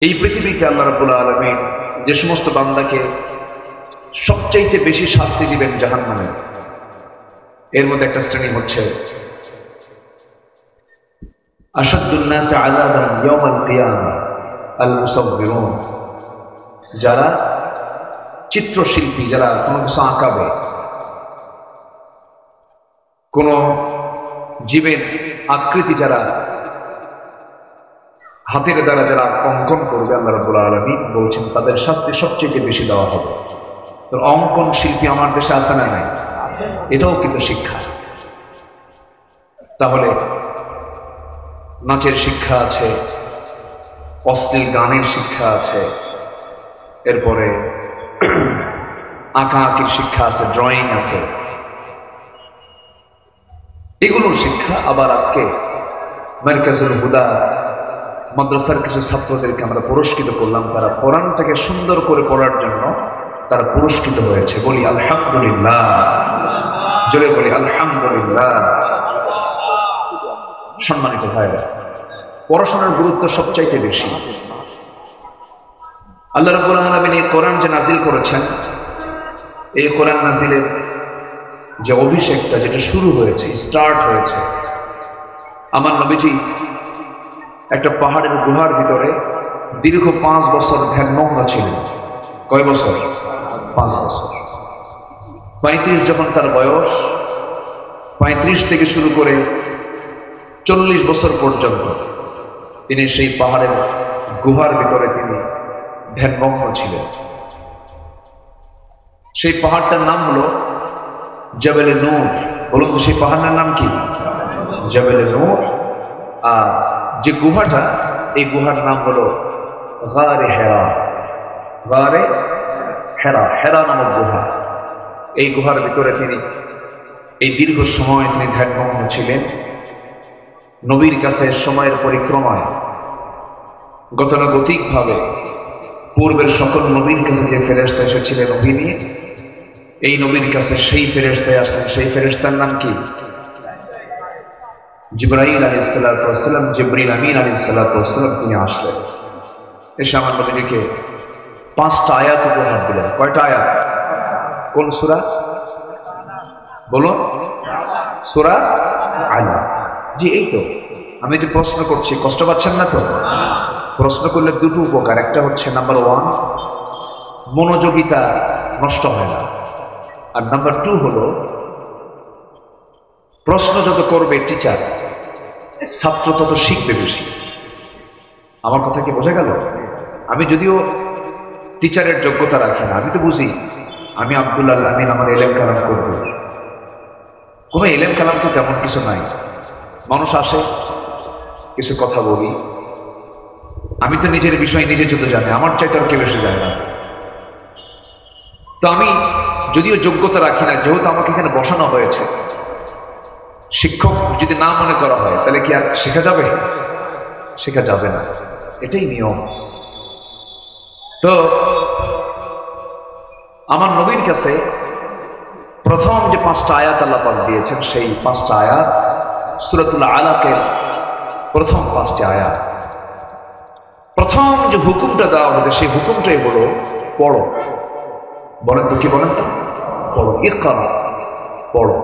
এই পৃথিবীতে আল্লাহ রাব্বুল আলামিন যে সমস্ত বান্দাকে সবচাইতে বেশি শাস্তি দিবেন জাহান্নামে, এর মধ্যে একটা শ্রেণী হচ্ছে আশাদ্দুন নাসি আযাবান ইয়াউমাল কিয়ামা আল মুসাব্বিরুন, যারা চিত্রশিল্পী, যারা কোনো কিছু আঁকাবে, কোন জীবের আকৃতি যারা হাতের দ্বারা যারা অঙ্কন করবে, আল্লাহ রাব্বুল আলামিন বলছেন তাদের শাস্তি সবচেয়ে বেশি দেওয়া হবে। তো অঙ্কন শিল্পী আমার দেশে আছে না নাই? এটাও কিন্তু শিক্ষা। তাহলে নাচের শিক্ষা আছে, অশ্লীল গানের শিক্ষা আছে, এরপরে আঁকা আঁকির শিক্ষা আছে, ড্রয়িং আছে, এগুলোর শিক্ষা। আবার আজকে মারকাজুল হুদা মাদ্রাসার কিছু ছাত্রদেরকে আমরা পুরস্কৃত করলাম, তারা কোরআনটাকে সুন্দর করে পড়ার জন্য তারা পুরস্কৃত হয়েছে। বলি আলহামদুলিল্লাহ, জোরে বলি আলহামদুলিল্লাহ। সম্মানিত ভাইরা, পড়াশোনার গুরুত্ব সবচাইতে বেশি। আল্লাহ রাব্বুল আলামিন এই কোরআন যে নাজিল করেছেন, এই কোরআন নাজিলের যে অভিষেকটা, যেটা শুরু হয়েছে, স্টার্ট হয়েছে, আমার নবীজি একটা পাহাড়ের গুহার ভিতরে দীর্ঘ 5 বছর ধ্যানমগ্ন ছিলেন। কয় বছর? 5 বছর। 35 যখন তার বয়স, 35 থেকে শুরু করে 40 বছর পর্যন্ত তিনি সেই পাহাড়ের গুহার ভিতরে তিনি ধ্যানমগ্ন ছিলেন। সেই পাহাড়টার নাম হলো জাবেলে নূর। বলুন তো সেই পাহাড়ের নাম কি? জাবেলে নূর। আর যে গুহাটা, এই গুহার নাম হলো গারে হেরা। গারে হেরা, হেরা নামক গুহা। এই গুহার ভিতরে তিনি এই দীর্ঘ সময় তিনি ধ্যানমগ্ন ছিলেন। নবীর কাছে সময়ের পরিক্রমায় গতানুগতিক ভাবে পূর্বের সকল নবীর কাছে যে ফেরেশতা এসেছিলেন ওহী নিয়ে, এই নবীর কাছে সেই ফেরেশতায় আসলেন। সেই ফেরেশতার নাম কি? জিবরাইল আলাইহিস সালাতু ওয়াস সালাম, জিবরিল আমিন আলাইহিস সালাতু ওয়াস সালাম তিনি আসলেন। এসে আমার নবীকে 5টা আয়াত উপহার দিলেন। কয়টা আয়াত? কোন সূরা? বলো। সূরা আলাক। জি, এই তো। আমি যে প্রশ্ন করছি, কষ্ট পাচ্ছেন না তো? প্রশ্ন করলে দুটো উপকার। একটা হচ্ছে নাম্বার 1, মনোযোগিতা নষ্ট হয় না। আর নাম্বার 2 হলো, প্রশ্ন যত করবে টিচার, ছাত্র তত শিখবে বেশি। আমার কথা কি বোঝা গেল? আমি যদিও টিচারের যোগ্যতা রাখি না, আমি তো বুঝি আমি আব্দুল আমিন আমার এলেম কালাম করবো। কোনো এলেম কালাম তো তেমন কিছু নাই। মানুষ আসে, কিছু কথা বলি, আমি তো নিজের বিষয় নিজে যত জানি, আমার চাইতে আর কেউ বেশি জানে না। তো আমি যদিও যোগ্যতা রাখি না, যেহেতু আমাকে এখানে বসানো হয়েছে, শিক্ষক যদি না মনে করা হয় তাহলে কি আর শেখা যাবে? শেখা যাবে না, এটাই নিয়ম। তো আমার নবীর কাছে প্রথম যে 5টা আয়াত আল্লাহ পাক দিয়েছেন, সেই 5টা আয়াত সূরাতুল আলাকের প্রথম 5টি আয়াত। প্রথম যে হুকুমটা দেওয়া হবে, সেই হুকুমটাই হলো পড়ো। বলেন তো, কি বলেন তো? পড়ো, ইকরা, পড়ো।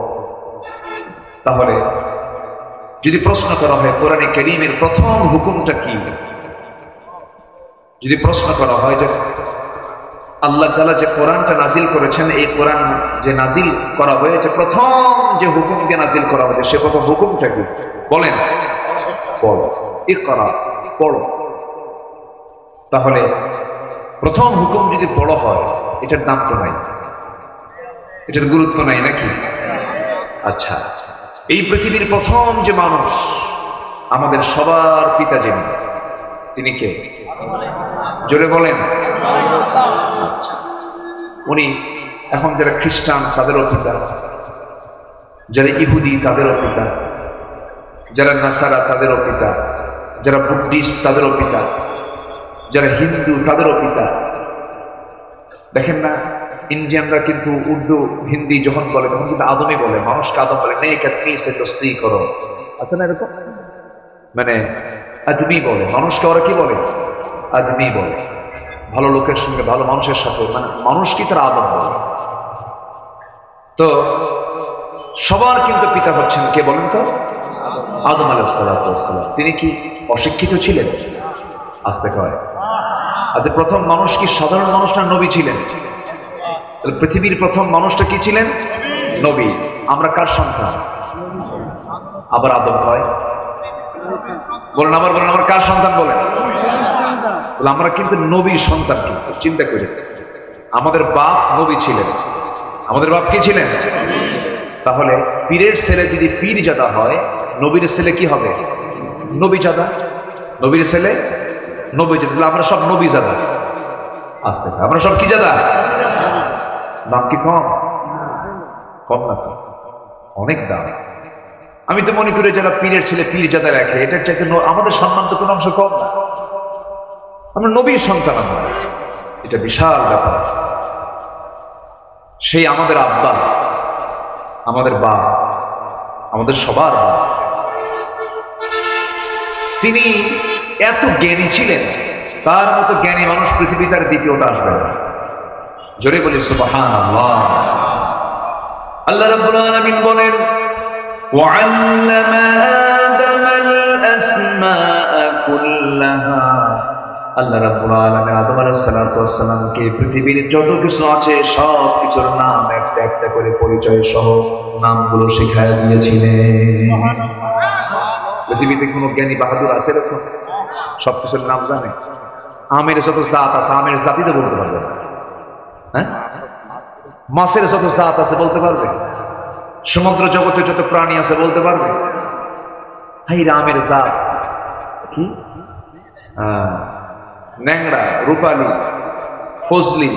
তাহলে যদি প্রশ্ন করা হয় কোরআনে কারীমের প্রথম হুকুমটা কি, যদি প্রশ্ন করা হয় যে আল্লাহ তাআলা যে কোরআনটা নাজিল করেছেন, এই কোরআন যে নাজিল করা হয়েছে, প্রথম যে হুকুমকে নাজিল করা হয়েছে, সে প্রথম হুকুমটা কি? বলেন। পড়ো, ইকরা, পড়ো। তাহলে প্রথম হুকুম যদি পড়ো হয়, এটার দাম তো নাই, এটার গুরুত্ব নাই নাকি? আচ্ছা, এই পৃথিবীর প্রথম যে মানুষ, আমাদের সবার পিতা যিনি, তিনি কে? জোরে বলেন। আচ্ছা, উনি এখন যারা খ্রিস্টান তাদেরও পিতা, যারা ইহুদি তাদেরও পিতা, যারা নাসারা তাদেরও পিতা, যারা বুদ্ধিস্ট তাদেরও পিতা, যারা হিন্দু তাদেরও পিতা। দেখেন না, ইন্ডিয়ানরা কিন্তু উর্দু হিন্দি যখন বলে তখন কিন্তু আদমই বলে, মানুষকে আদম বলে, নেই কাতনি সে দোস্তি করো, আছে না এরকম? মানে আদমি বলে, মানুষকে ওরা কি বলে? আদমি বলে, ভালো লোকের সঙ্গে ভালো মানুষের সাথে, মানে মানুষ কি তার আদম বলে। তো সবার কিন্তু পিতা হচ্ছেন কে বলেন তো? আদম আলাইহিস সালাম। তিনি কি অশিক্ষিত ছিলেন? আসতে কয় আচ্ছা, প্রথম মানুষ কি সাধারণ মানুষ না নবী ছিলেন? পৃথিবীর প্রথম মানুষটা কি ছিলেন? নবী। আমরা কার সন্তান? আবার আদম কয়, বলেন আবার বলেন, আমরা কার সন্তান বলেন? আমরা কিন্তু নবীর সন্তান। কিন্তু চিন্তা করি, আমাদের বাপ নবী ছিলেন। আমাদের বাপ কি ছিলেন? তাহলে পীরের ছেলে যদি পীর জাদা হয়, নবীর ছেলে কি হবে? নবী জাদা। নবীর ছেলে নবী জাদা। আমরা সব নবী জাদা। আসতে আমরা সব কি জাদা? দাম কি কম? কম না তো, অনেক দাম। আমি তো মনে করি যারা পীরের ছেলে পীর জাদা রাখে, এটার চাইতে আমাদের সম্মান তো কোনো অংশ কম না। আমরা নবীর সন্তান, আমরা, এটা বিশাল ব্যাপার। সেই আমাদের আব্বা, আমাদের বাপ, আমাদের সবার বাপ, তিনি এত জ্ঞানী ছিলেন, তার মতো জ্ঞানী মানুষ পৃথিবীতে আর দ্বিতীয়টা আসবে না। জোরে বলি সুবহানাল্লাহ। আল্লাহ রাব্বুল আলামিন বলেন, ওয়া'আল্লামা আদামাল আসমাআ কুল্লাহা। আল্লাহ রাব্বুল আলামিন আদম আলাইহিস সালামকে পৃথিবীর যত কিছু আছে সব কিছুর নাম একটা একটা করে পরিচয় সহ নামগুলো শিখায় দিয়েছিলেন। পৃথিবীতে কোনো জ্ঞানী বাহাদুর আছে এরকম? সবকিছুর নাম জানে? আমের যত জাত আছে, আমের জাতি তো বলতে পারবে না। হ্যাঁ, মাছের যত জাত আছে বলতে পারবে? সমুদ্র জগতে যত প্রাণী আছে বলতে পারবে? হাই আমের জাত কি? ন্যাংড়া, রূপালী, ফজলি,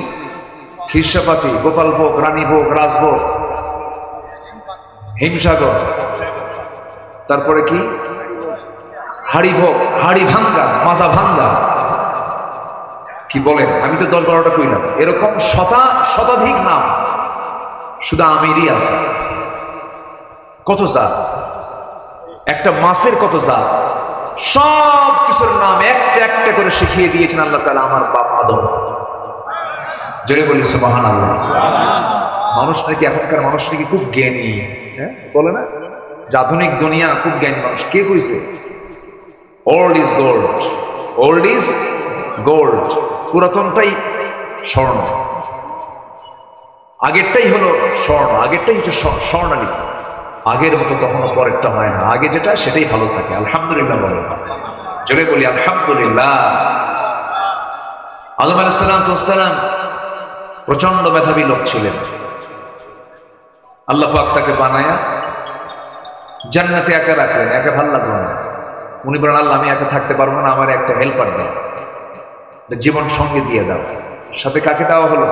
খিরসাপাতি, গোপালভোগ, রানীভোগ, রাজভোগ, হিমসাগর, তারপরে কি হাড়িভোগ, হাড়ি ভাঙ্গা, মাজা ভাঙ্গা, কি বলেন? আমি তো 10-12টা কইলাম। এরকম শতাধিক নাম শুধু আমেরই আছে। কত জাত! একটা মাছের কত জাত! সব কিছুর নাম একটা একটা করে শিখিয়ে দিয়েছেন আল্লাহ তাআলা আমার বাপ আদম। জোরে বলি সুবহানাল্লাহ। মানুষ নাকি, এখনকার মানুষ নাকি খুব জ্ঞানী, হ্যাঁ বলে না? আধুনিক দুনিয়া খুব জ্ঞানী মানুষ। কে কইছে? Old is gold, old is gold. পুরাতনটাই স্বর্ণ, আগেরটাই হলো স্বর্ণ, আগেরটাই হচ্ছে স্বর্ণালী। আগের মতো কখনো পরেরটা হয় না। আগে যেটা সেটাই ভালো থাকে। আলহামদুলিল্লাহ বলে, জোরে বলি আলহামদুলিল্লাহ। আদম আলাইহিস সালাম প্রচন্ড মেধাবী লোক ছিলেন। আল্লাহ পাক তাকে বানায়া জান্নাতে একা রাখলেন। একা ভাল লাগলো না। উনি বলেন, আল্লাহ আমি একা থাকতে পারবো না, আমার একটা হেল্পার দাও, জীবন সঙ্গে দিয়ে দাও। সাথে কাকে দেওয়া হলো?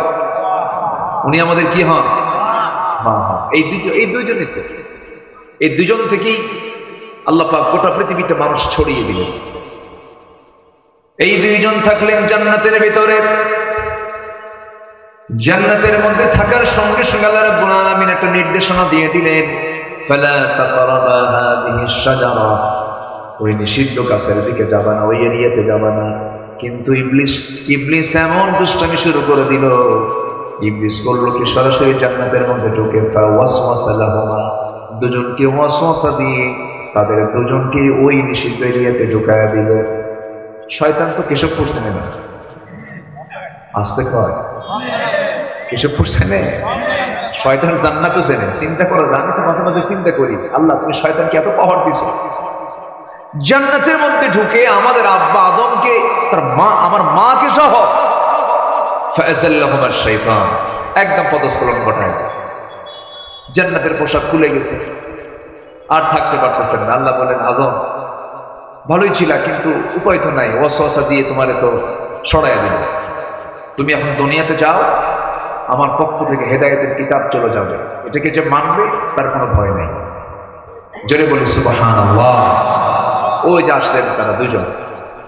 উনি আমাদের কি হন? মা হন। এই দুইজনই তো, এই দুজন থেকেই আল্লাহ পাক গোটা পৃথিবীতে মানুষ ছড়িয়ে দিলেন। এই দুইজন থাকলেন জান্নাতের ভিতরে। জান্নাতের মধ্যে থাকার সঙ্গে সঙ্গে আল্লাহ রাব্বুল আলামিন একটা নির্দেশনা দিয়ে দিলেন, ফালা তাকরাবা হাযিহিশ শাজারা, ওই নিষিদ্ধ গাছের দিকে যাবা না, ওই এরিয়াতে যাবা না। কিন্তু ইবলিস এমন দুষ্টামি শুরু করে দিল। ইবলিস করলো কি, সরাসরি জান্নাতের মধ্যে ঢুকে ওয়াসওয়াসা লাহুমা, দুজনকে ওয়াসওয়াসা দিয়ে তাদের দুজনকে ওই নিষিদ্ধ এরিয়াতে ঢুকায়া দিল। শয়তান তো কেশবপুর চেনে না। আসতে কয় কেশবপুর চেনে? শয়তান জান্নাতও চেনে। চিন্তা করো, জান্নাতে মাঝে মাঝে চিন্তা করি, আল্লাহ তুমি শয়তানকে এত পাওয়ার দিছো। জান্নাতের মধ্যে ঢুকে আমাদের আব্বা আদমকে, তার মা, আমার মাকে সহ ফাযাল্লাহুমা শাইতান, একদম পদস্খলন ঘটায় গেছে। জান্নাতের পোশাক খুলে গেছে, আর থাকতে পারতেছেন না। আল্লাহ বলেন, আদম ভালোই ছিল, কিন্তু উপায় তো নাই, ওয়াসওয়াসা দিয়ে তোমারে তো সরাইয়া দিল। তুমি এখন দুনিয়াতে যাও, আমার পক্ষ থেকে হেদায়েতের কিতাব চলে যাবে। এটাকে যে মানবে তার কোনো ভয় নেই। জোরে বলি সুবহানাল্লাহ। ওই যে আসলেন তারা দুজন।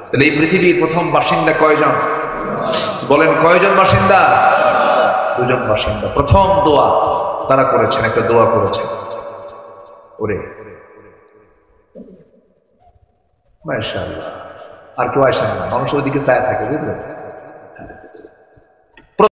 তাহলে এই পৃথিবীর প্রথম বাসিন্দা কয়জন? বলেন কয়জন বাসিন্দা? দুজন বাসিন্দা। প্রথম দোয়া তারা করেছেন, একটা দোয়া করেছেন, ওরে মাশাআল্লাহ, আর কেউ আসে না, মানুষ ওইদিকে চায় থাকে, বুঝলেন?